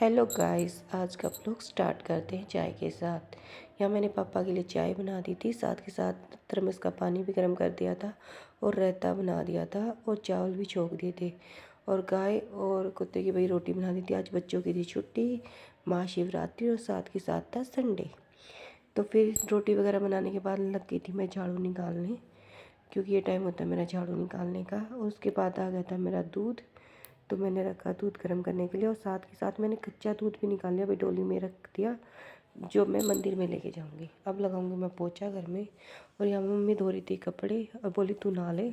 Hello guys, आज का vlog start करते हैं चाय के साथ। यहाँ मैंने पापा के लिए चाय बना दी थी, साथ के साथ थर्मस का पानी भी गर्म कर दिया था और रायता बना दिया था और चावल भी छोक दिए थे। और गाय और कुत्ते की भाई रोटी बना दी थी। आज बच्चों की थी छुट्टी, महाशिवरात्रि और साथ के साथ था संडे। तो फिर रोटी वगैरह बनाने के बाद लग गई थी मैं झाड़ू निकालने, क्योंकि ये टाइम होता है मेरा झाड़ू निकालने का। और उसके बाद आ गया था मेरा दूध, तो मैंने रखा दूध गर्म करने के लिए और साथ के साथ मैंने कच्चा दूध भी निकाल लिया, अभी डोली में रख दिया, जो मैं मंदिर में लेके जाऊंगी। अब लगाऊंगी मैं पोछा घर में। और यहाँ मम्मी धो रही थी कपड़े और बोली तू नहा ले,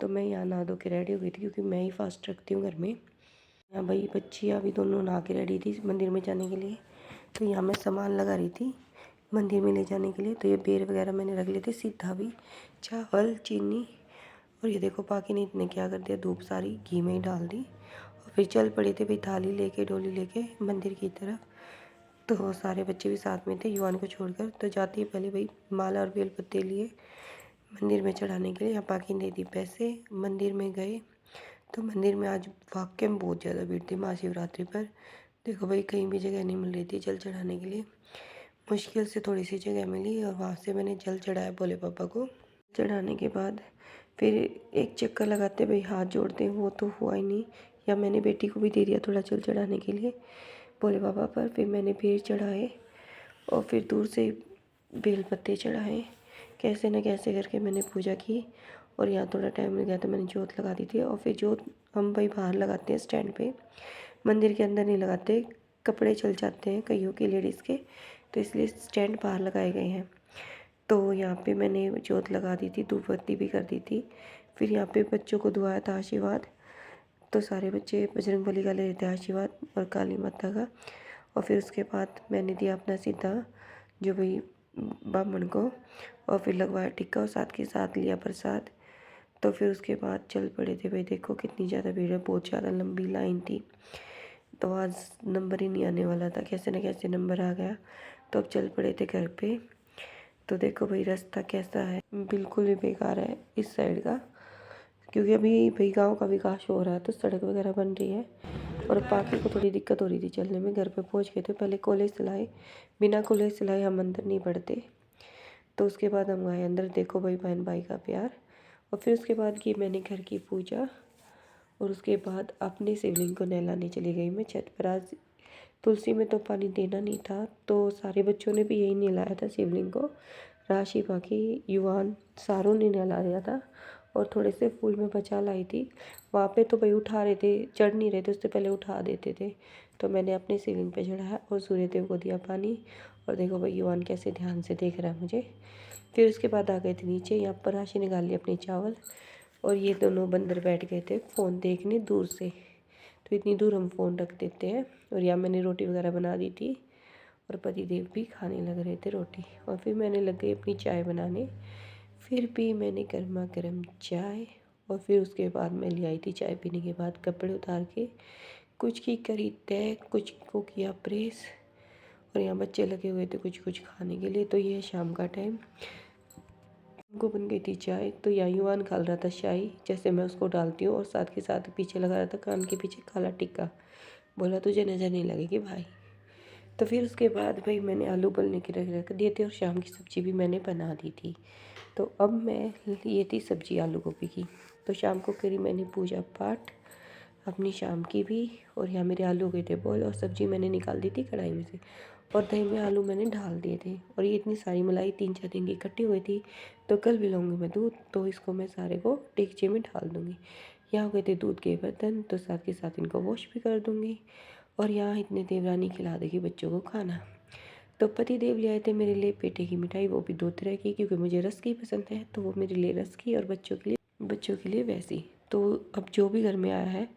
तो मैं यहाँ नहा धो के रेडी हो गई थी, क्योंकि मैं ही फास्ट रखती हूँ घर में। यहाँ भाई बच्चियाँ भी दोनों नहा के रेडी थी मंदिर में जाने के लिए। तो यहाँ मैं सामान लगा रही थी मंदिर में ले जाने के लिए। तो ये बेर वगैरह मैंने रख लिए थे, सीधा भी, चावल, चीनी। और ये देखो पाकी ने इतने क्या कर दिया, धूप सारी घी में ही डाल दी। और फिर चल पड़े थे भाई थाली लेके, डोली लेके मंदिर की तरफ। तो सारे बच्चे भी साथ में थे युवान को छोड़कर। तो जाते ही पहले भाई माला और बेलपत्ते लिए मंदिर में चढ़ाने के लिए। यहाँ पाकी ने दे दी पैसे, मंदिर में गए। तो मंदिर में आज वाकई में बहुत ज़्यादा भीड़ थी महाशिवरात्रि पर। देखो भाई कहीं भी जगह नहीं मिल रही थी जल चढ़ाने के लिए, मुश्किल से थोड़ी सी जगह मिली और वहाँ से मैंने जल चढ़ाया भोले बाबा को। चढ़ाने के बाद फिर एक चक्कर लगाते भाई हाथ जोड़ते, वो तो हुआ ही नहीं। या मैंने बेटी को भी दे दिया थोड़ा जल चढ़ाने के लिए भोले बाबा पर। फिर मैंने फिर चढ़ाए और फिर दूर से बेल पत्ते चढ़ाए, कैसे न कैसे करके मैंने पूजा की। और यहाँ थोड़ा टाइम लग गया तो मैंने जोत लगा दी थी। और फिर जोत हम भाई बाहर लगाते हैं स्टैंड पे, मंदिर के अंदर नहीं लगाते, कपड़े चल जाते हैं कईयों के लेडीज़ के, तो इसलिए स्टैंड बाहर लगाए गए हैं। तो यहाँ पे मैंने जोत लगा दी थी, धूप बत्ती भी कर दी थी। फिर यहाँ पे बच्चों को दुआया था आशीर्वाद। तो सारे बच्चे बजरंगबली का ले रहे थे आशीर्वाद और काली माता का। और फिर उसके बाद मैंने दिया अपना सीधा जो भाई ब्राह्मण को, और फिर लगवाया टिक्का और साथ के साथ लिया प्रसाद। तो फिर उसके बाद चल पड़े थे भाई। देखो कितनी ज़्यादा भीड़ है, बहुत ज़्यादा लंबी लाइन थी। तो आज नंबर ही नहीं आने वाला था, कैसे न कैसे नंबर आ गया। तो अब चल पड़े थे घर पे। तो देखो भाई रास्ता कैसा है, बिल्कुल ही बेकार है इस साइड का, क्योंकि अभी भाई गांव का विकास हो रहा है तो सड़क वगैरह बन रही है। और पाकि को थोड़ी दिक्कत हो रही थी चलने में। घर पे पहुंच गए थे, पहले कॉलेज से लाए, बिना कॉलेज से लाए हम अंदर नहीं बढ़ते। तो उसके बाद हम आए अंदर। देखो भाई बहन भाई का प्यार। और फिर उसके बाद की मैंने घर की पूजा, और उसके बाद अपने शिवलिंग को नहलाने चली गई मैं छत पर। आज तुलसी में तो पानी देना नहीं था, तो सारे बच्चों ने भी यही नहलाया था शिवलिंग को। राशि बाकी युवान सारों ने नहला दिया था। और थोड़े से फूल में बचा लाई थी वहाँ पे, तो भाई उठा रहे थे, चढ़ नहीं रहे थे, उससे पहले उठा देते थे। तो मैंने अपने शिवलिंग पे चढ़ाया और सूर्य देव को दिया पानी। और देखो भाई युवान कैसे ध्यान से देख रहा है मुझे। फिर उसके बाद आ गए थे नीचे, यहाँ पर राशि निकाल ली अपनी चावल। और ये दोनों बंदर बैठ गए थे फ़ोन देखने दूर से, तो इतनी दूर हम फ़ोन रख देते हैं। और यहाँ मैंने रोटी वगैरह बना दी थी और पति देव भी खाने लग रहे थे रोटी। और फिर मैंने लग गई अपनी चाय बनाने। फिर पी मैंने गर्मा गर्म चाय। और फिर उसके बाद मैं ले आई थी चाय पीने के बाद कपड़े उतार के, कुछ की करी तय, कुछ को किया प्रेस। और यहाँ बच्चे लगे हुए थे कुछ कुछ खाने के लिए। तो ये शाम का टाइम को बन गई थी चाय। तो यहाँ युवान खाल रहा था शाही, जैसे मैं उसको डालती हूँ, और साथ के साथ पीछे लगा रहा था कान के पीछे काला टिक्का। बोला तुझे नज़र नहीं लगेगी भाई। तो फिर उसके बाद भाई मैंने आलू उबलने के रख दिए थे और शाम की सब्ज़ी भी मैंने बना दी थी। तो अब मैं ये थी सब्ज़ी आलू गोभी की। तो शाम को करी मैंने पूजा पाठ अपनी शाम की भी। और यहाँ मेरे आलू गए थे बॉयल, और सब्ज़ी मैंने निकाल दी थी कढ़ाई में से, और दही में आलू मैंने डाल दिए थे। और ये इतनी सारी मलाई 3-4 दिन की इकट्ठी हुई थी। तो कल भी लाऊंगी मैं दूध, तो इसको मैं सारे को डेगचे में डाल दूँगी। यहाँ गए थे दूध के बर्तन, तो साथ के साथ इनको वॉश भी कर दूँगी। और यहाँ इतने देवरानी खिला देगी बच्चों को खाना। तो पति देव ले आए थे मेरे लिए पेठे की मिठाई, वो भी 2 तरह की, क्योंकि मुझे रस की पसंद है, तो वो मेरे लिए रस की और बच्चों के लिए वैसी। तो अब जो भी घर में आया है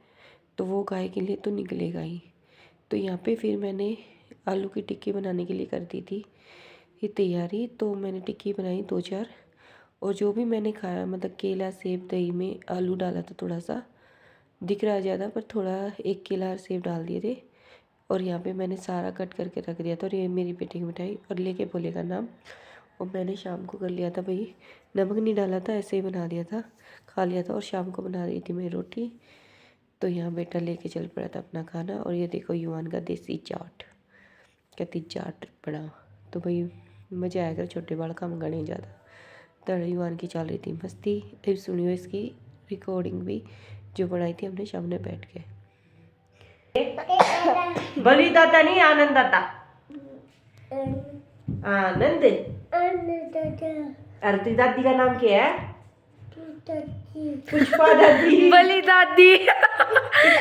तो वो गाय के लिए तो निकलेगा ही। तो यहाँ पे फिर मैंने आलू की टिक्की बनाने के लिए कर दी थी ये तैयारी। तो मैंने टिक्की बनाई 2-4, और जो भी मैंने खाया, मतलब केला सेब दही में आलू डाला था थोड़ा सा, दिख रहा है ज़्यादा पर थोड़ा, 1 केला और सेब डाल दिए थे। और यहाँ पे मैंने सारा कट करके रख दिया था। और ये मेरी बेटी की मिठाई, और लेके बोले का नाम। और मैंने शाम को कर लिया था भाई, नमक नहीं डाला था, ऐसे ही बना दिया था, खा लिया था। और शाम को बना रही थी मैं रोटी। तो यहाँ बेटा लेके चल पड़ा था अपना खाना। और ये देखो युवान का देसी चाट, कहती चाट बना। तो भाई मज़ा आएगा, छोटे बाल काम करने ज़्यादा। तो युवान की चल रही थी मस्ती। अब सुनियो इसकी रिकॉर्डिंग भी जो बनाई थी हमने सामने बैठ के। बलि दाता नहीं, आनंद दाता। आनंद। अरे दादी का नाम क्या है? पुष्पा दादी। बली दादी।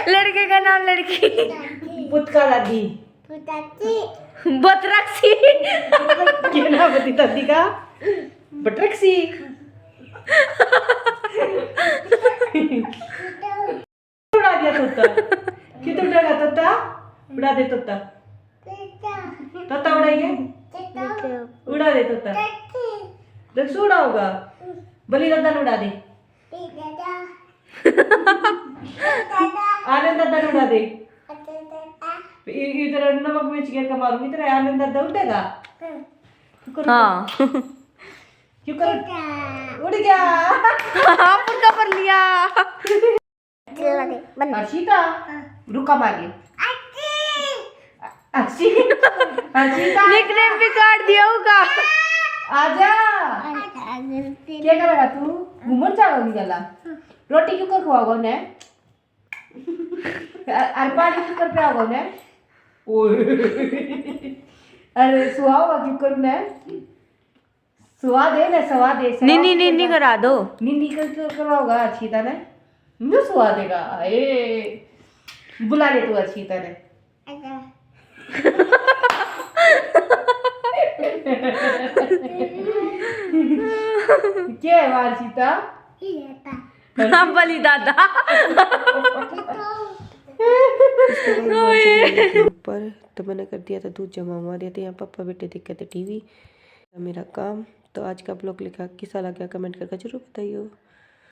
लड़के का नाम लड़की। पुतका दादी। बतरक्सी। क्या नाम है दादी का? बटरक्सी। उड़ा दिया तोता। कितना उड़ाएगा तोता? उड़ा दे तोता। तोता उड़ाइए। उड़ा दे तोता। देख सो उड़ा होगा। बलि दादा ने उड़ा दे। आनंद दादा ने उड़ा दे। इधर नमक मिर्च गिर मारूंगी, इधर आनंद दादा उड़ेगा। हाँ। क्यों कर? उड़ गया। पुरका पर लिया। हर्षिता रुका मारिए। हर्षिता निकनेम भी काट दिया होगा। आजा। क्या करेगा तू? घूमर चाहोगी गला? रोटी क्यों कर खुआओगे ने? अरे पानी क्यों कर पियाओगे ने? ओए। अरे सुहाओगा क्यों कर ने? सुहा दे ना, सुहा दे। नी करा दो। नींदी करवाओगा अर्शिता ने? नो सुहा देगा। ए बुला ले तू अर्शिता ने। क्या है अर्शिता? बली दादा। ऊपर तो मैंने कर दिया था, दूध जमा हुआ दिया था। यहाँ पापा बेटे देख थे टीवी, मेरा काम। तो आज का ब्लॉग लिखा कैसा लगा कमेंट करके जरूर बताइए।